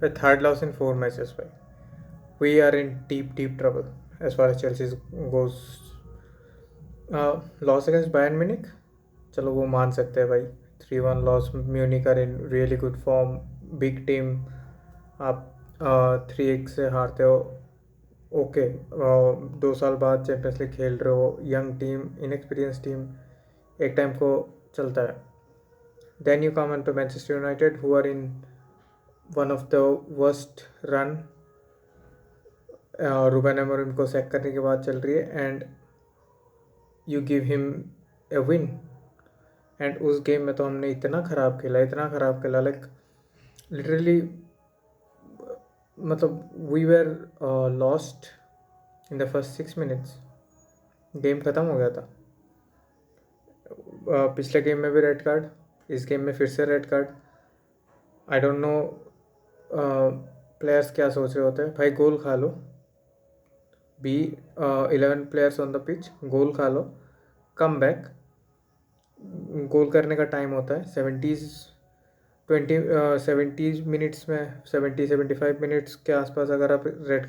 By third loss in 4 matches, by we are in deep trouble as far as Chelsea goes. Loss against Bayern Munich, चलो वो मान सकते हैं भाई, 3-1 loss. Munich are in really good form, big team. आप 3-1 से हारते हो, ओके. 2 साल बाद चैम्पियंस लीग खेल रहे हो, यंग टीम, इनएक्सपीरियंस टीम, एक टाइम को चलता है. Then you come to Manchester United who are in one of the worst run. Ruben Amorim को सैक करने के बाद चल रही है, and you give him a win. And उस गेम में तो हमने इतना ख़राब खेला, लाइक लिटरली, मतलब we were lost in the first 6 minutes. Game ख़त्म हो गया था. पिछले गेम में भी रेड कार्ड, इस गेम में फिर से red card. I don't know players क्या सोच रहे होते हैं. भाई गोल खा लो, be 11 players on the pitch, goal खा लो, कम बैक. गोल करने का टाइम होता है 70 मिनट्स में, 75 मिनट्स के आसपास. अगर आप रेड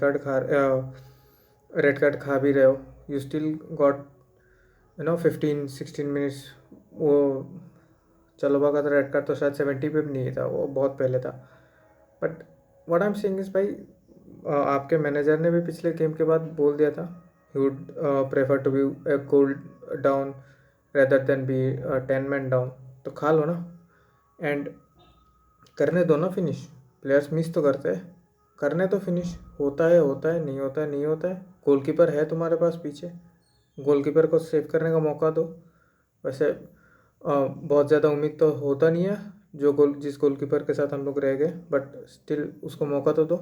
कार्ड खा भी रहे हो, यू स्टिल गॉट 15-16 मिनट्स. वो चलोबा का तो रेड कार्ड तो शायद 70 पे भी नहीं था, वो बहुत पहले था. But what I am saying is भाई, आपके मैनेजर ने भी पिछले गेम के बाद बोल दिया था he would prefer to be a goal down rather than be 10 man down. तो खा लो ना, एंड करने दो ना फिनिश. प्लेयर्स मिस तो करते हैं, करने तो फिनिश. होता है, नहीं होता है. गोलकीपर है तुम्हारे पास पीछे, गोलकीपर को सेव करने का मौका दो. वैसे बहुत ज़्यादा उम्मीद तो होता नहीं है जिस गोलकीपर के साथ हम लोग रह गए, बट स्टिल उसको मौका तो दो.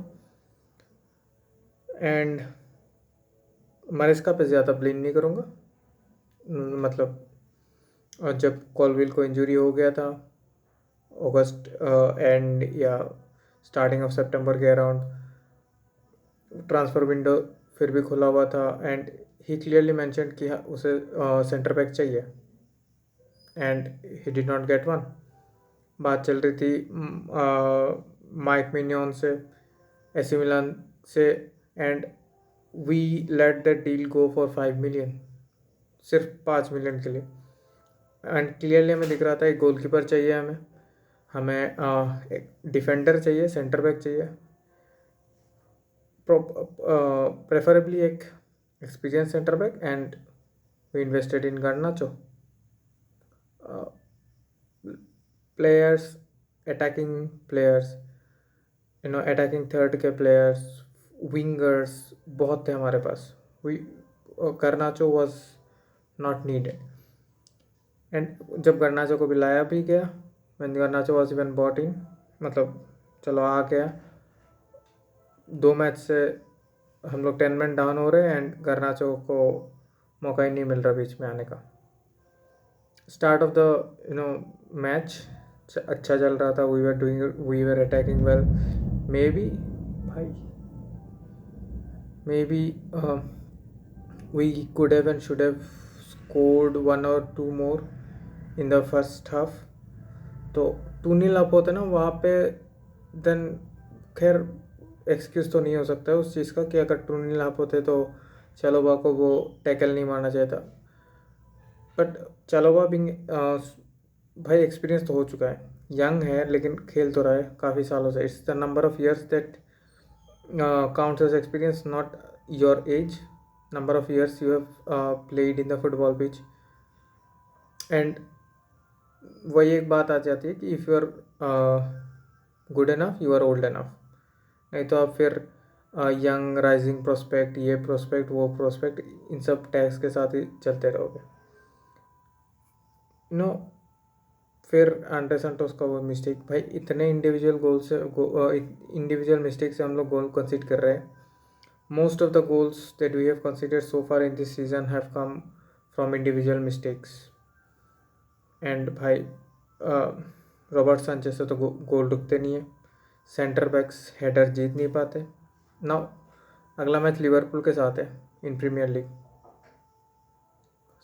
एंड मारेस्का पे ज़्यादा ब्लेम नहीं करूँगा. मतलब जब कॉलविल को इंजरी हो गया था अगस्त एंड या स्टार्टिंग ऑफ सितंबर के अराउंड, ट्रांसफ़र विंडो फिर भी खुला हुआ था, एंड ही क्लियरली मैंशन कि उसे सेंटर बैक चाहिए, and he did not get one. बात चल रही थी माइक मिन्योन से, एसी मिलान से, and we let that deal go for 5 million, सिर्फ 5 मिलियन के लिए. एंड क्लियरली हमें दिख रहा था एक गोलकीपर चाहिए हमें एक डिफेंडर चाहिए, सेंटर बैक चाहिए, प्रेफरेबली एक experience centre back. And we invested in Garnacho. Players, attacking players, attacking third के प्लेयर्स, विंगर्स बहुत थे हमारे पास. We Garnacho was not needed. And जब गार्नाचो को भी लाया भी गया, when Garnacho was even bought in, मतलब चलो आ गया, 2 मैच से हम लोग 10 मैन डाउन हो रहे हैं, एंड गार्नाचो को मौका ही नहीं मिल रहा बीच में आने का. स्टार्ट ऑफ द मैच अच्छा चल रहा था, we were attacking well. May be भाई, may be we could have and should have scored 1 or 2 more in the first half. तो 2-0 अप होते ना वहाँ पे, देन खैर एक्सक्यूज़ तो नहीं हो सकता है उस चीज़ का कि अगर 2-0 अप होते तो चालोबा को वो टैकल नहीं मारना चाहिए था. बट चालोबा भी भाई एक्सपीरियंस तो हो चुका है, यंग है लेकिन खेल तो रहा है काफ़ी सालों से. It's the number of years that counts as experience, not your age. Number of years you have played in the football pitch. And वही एक बात आ जाती है कि if you are good enough you are old enough. नहीं तो आप फिर यंग राइजिंग प्रोस्पेक्ट, ये प्रोस्पेक्ट वो प्रोस्पेक्ट, इन सब टैग्स के साथ ही चलते रहोगे. नो, फिर आंड्रे सेंटोस का वो मिस्टेक, भाई इतने इंडिविजुअल गोल से इंडिविजुअल मिस्टेक से हम लोग गोल कंसीड कर रहे हैं. Most of the goals that we have conceded so far in this season have come from individual mistakes. And भाई रॉबर्ट सांचेज से तो गोल रुकते नहीं है. सेंटर बैक्स हेडर जीत नहीं पाते. नाउ अगला मैच लिवरपूल के साथ है in Premier League.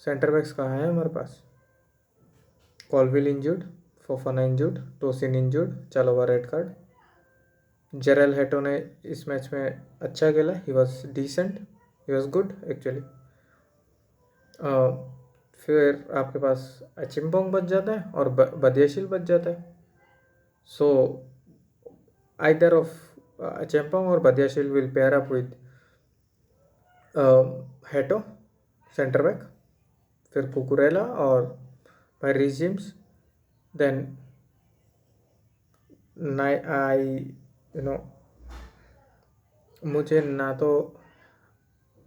Centre backs कहाँ है हमारे पास? Colwill injured, Fofana injured, Tosin injured, Chalobah red card. Jorrel Hato ने इस मैच में अच्छा खेला, he was decent, he was good actually. फिर आपके पास अचिम्पोंग बच जाता है और बदियाशील बच जाता है। सो आइदर ऑफ अचिम्पोंग और Badiashile will pair up with Hato centre back, फिर कुकुरेला और भाई Reece James, then I you know मुझे ना तो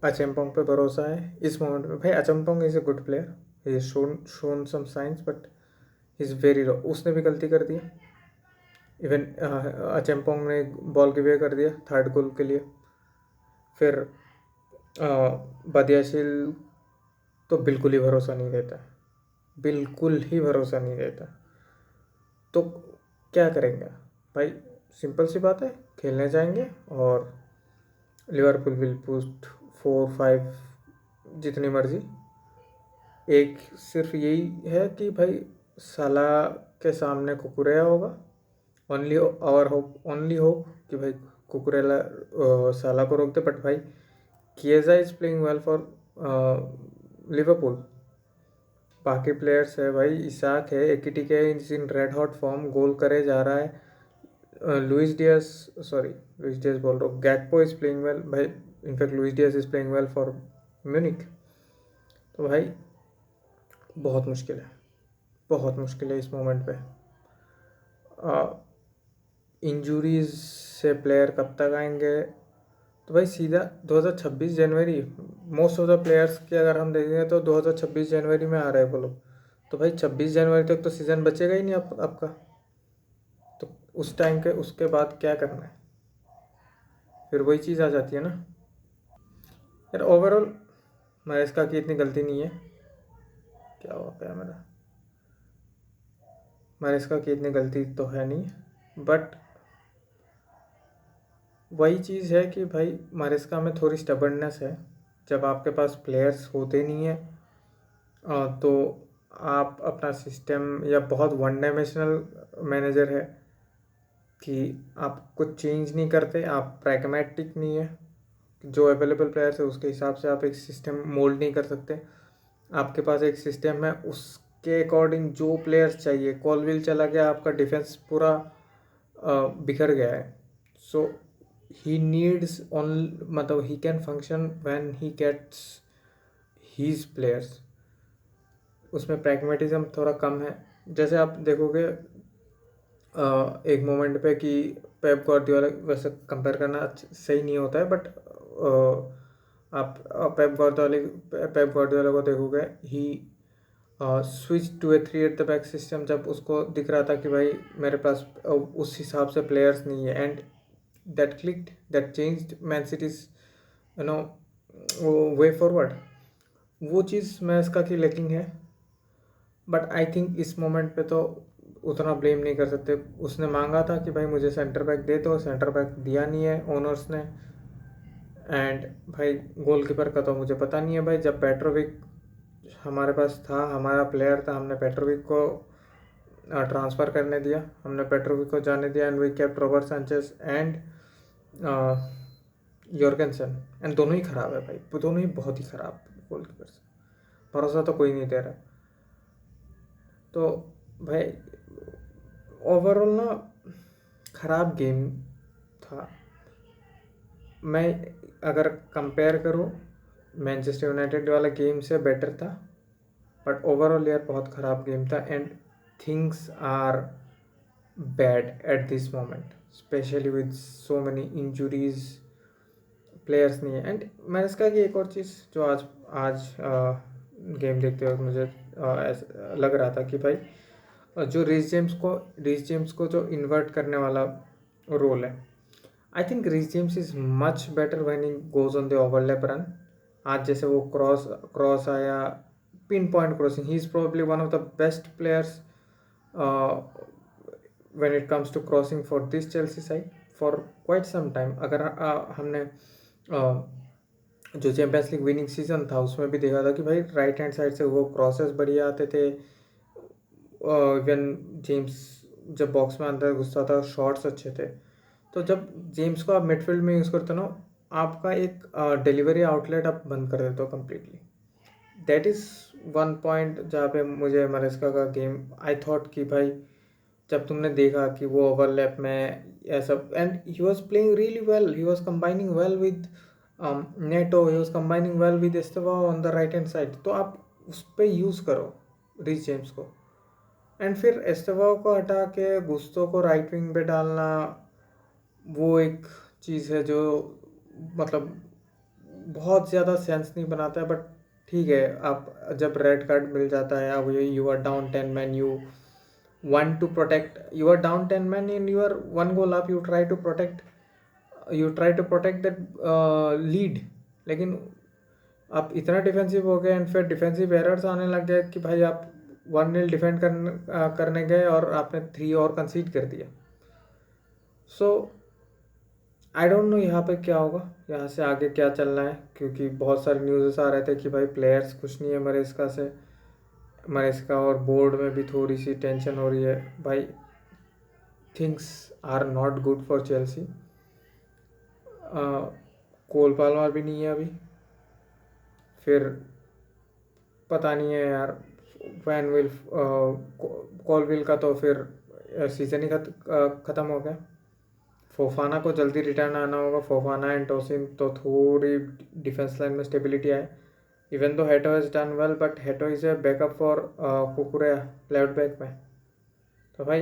अचम्पोंग पे भरोसा है इस मोमेंट में। भाई Acheampong is a good player, he is shown some signs, but he is very low. उसने भी गलती कर दी, इवन अचम्पोंग ने बॉल गिवे कर दिया थर्ड गोल के लिए। फिर बदियाशील तो बिल्कुल ही भरोसा नहीं देता, बिल्कुल ही भरोसा नहीं देता। तो क्या करेंगे भाई? सिंपल सी बात है, खेलने जाएंगे और लिवरपूल विल पुट 4-5 जितनी मर्जी। एक सिर्फ यही है कि भाई साला के सामने कुकुरेला होगा, only our hope, only hope कि भाई कुकुरेला साला को रोक दे। बट भाई Chiesa is playing well for Liverpool. बाकी प्लेयर्स है भाई, इसाक है, Ekitike is in red hot form, goal करे जा रहा है। लुइस डियाज बोल रहा हूँ, गैक्पो इज प्लेइंग वेल भाई, in fact Luis Diaz is playing well for Munich. तो भाई बहुत मुश्किल है, बहुत मुश्किल है इस मोमेंट पे। इंजूरीज से प्लेयर कब तक आएंगे? तो भाई सीधा 2026 जनवरी, मोस्ट ऑफ द प्लेयर्स के अगर हम देखेंगे तो 2026 जनवरी में आ रहे हैं वो लोग। तो भाई 26 जनवरी तक तो सीज़न बचेगा ही नहीं आपका। तो उस टाइम के उसके बाद क्या करना है? फिर वही चीज़ आ जाती है ना यार। ओवरऑल मैरेस्का की इतनी गलती नहीं है। क्या हुआ मेरा? मैरेस्का की इतनी गलती तो है नहीं, बट वही चीज़ है कि भाई मैरेस्का में थोड़ी स्टबर्डनेस है। जब आपके पास प्लेयर्स होते नहीं है तो आप अपना सिस्टम, या बहुत वन डायमेंशनल मैनेजर है कि आप कुछ चेंज नहीं करते, आप प्रैग्मेटिक नहीं है, जो अवेलेबल प्लेयर्स है उसके हिसाब से आप एक सिस्टम मोल्ड नहीं कर सकते। आपके पास एक सिस्टम है, उसके अकॉर्डिंग जो प्लेयर्स चाहिए, कॉलविल चला गया, आपका डिफेंस पूरा बिखर गया है। सो ही नीड्स ऑन, मतलब he can function when he gets his players. उसमें प्रैग्मेटिज्म थोड़ा कम है। जैसे आप देखोगे एक मोमेंट पे कि पेप गार्डियोला, वैसे कंपेयर करना सही नहीं होता है, बट आप पेप गार्डियोला को देखोगे, he switch to a 3 at the back system, जब उसको दिख रहा था कि भाई मेरे पास उस हिसाब से प्लेयर्स नहीं है, and that clicked, that changed man cities you know way forward. वो चीज़ मैस्का की लैकिंग है। बट आई थिंक इस मोमेंट पे तो उतना ब्लेम नहीं कर सकते। उसने मांगा था कि भाई मुझे सेंटर बैक दे दो, सेंटर बैक दिया नहीं है ओनर्स ने। एंड भाई गोलकीपर का तो मुझे पता नहीं है भाई। जब पेट्रोविक हमारे पास था, हमारा प्लेयर था, हमने पेट्रोविक को ट्रांसफ़र करने दिया, हमने पेट्रोविक को जाने दिया, and we kept Robert Sanchez and Jorgensen. And दोनों ही ख़राब है भाई, दोनों ही बहुत ही ख़राब गोलकीपर से, भरोसा तो कोई नहीं दे रहा। तो भाई ओवरऑल ना ख़राब गेम था। मैं अगर कंपेयर करूँ मैनचेस्टर यूनाइटेड वाला गेम से बेटर था, बट ओवरऑल यार बहुत ख़राब गेम था। And things are bad at this moment, specially with so many injuries, players नहीं है। एंड मैंने इसका कि एक और चीज़ जो आज आज गेम देखते हुए मुझे ऐसा लग रहा था कि भाई जो रीस जेम्स को जो इन्वर्ट करने वाला रोल है, I think Reece James is much better when he goes on the overlap run. आज जैसे वो क्रॉस आया, pin point crossing, he is probably one of the best players when it comes to crossing for this Chelsea side for quite some time. अगर हमने जो champions league winning season था उसमें भी देखा था कि भाई राइट हैंड साइड से वो क्रॉसेस बढ़िया आते थे। इवन जेम्स जब बॉक्स में अंदर घुसता था, शॉट्स अच्छे थे। तो जब जेम्स को आप मिडफील्ड में यूज़ करते हो ना, आपका एक डिलीवरी आउटलेट आप बंद कर देते हो completely. That is one point जहाँ पे मुझे मरेस्का का गेम आई थॉट कि भाई जब तुमने देखा कि वो ओवरलैप में ऐसा, and he was playing really well, he was combining well with Neto, he was combining well with Estevao on the right hand side, तो आप उस पर यूज़ करो रिस जेम्स को। एंड फिर एस्तेवा को हटा के गुस्तो को राइट विंग पे डालना, वो एक चीज़ है जो मतलब बहुत ज़्यादा सेंस नहीं बनाता है। बट ठीक है, आप जब रेड कार्ड मिल जाता है, अब you are down 10 man, you want to protect, you are down 10 men and you are one goal up, you try to protect, you try to protect that lead। लेकिन आप इतना डिफेंसिव हो गए and फिर defensive errors आने लग गए कि भाई आप 1-0 डिफेंड करने गए और आपने 3 और कंसीड कर दिया। सो आई डोंट नो यहाँ पे क्या होगा, यहाँ से आगे क्या चलना है, क्योंकि बहुत सारे न्यूज़ आ रहे थे कि भाई प्लेयर्स कुछ नहीं है मरेस्का से, मरेस्का और बोर्ड में भी थोड़ी सी टेंशन हो रही है भाई। Things are not good for Chelsea. Cole Palmer भी नहीं है अभी, फिर पता नहीं है यार वैन विल, कॉलविल का तो फिर सीज़न ही ख़त्म हो गया। फोफाना को जल्दी रिटर्न आना होगा, फोफाना एंड टोसिन तो थोड़ी डिफेंस लाइन में स्टेबिलिटी आए। Even though Hato has done well, but Hato is a backup for Cucurella left back में। तो भाई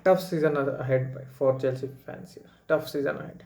tough season ahead for Chelsea fans, tough season ahead.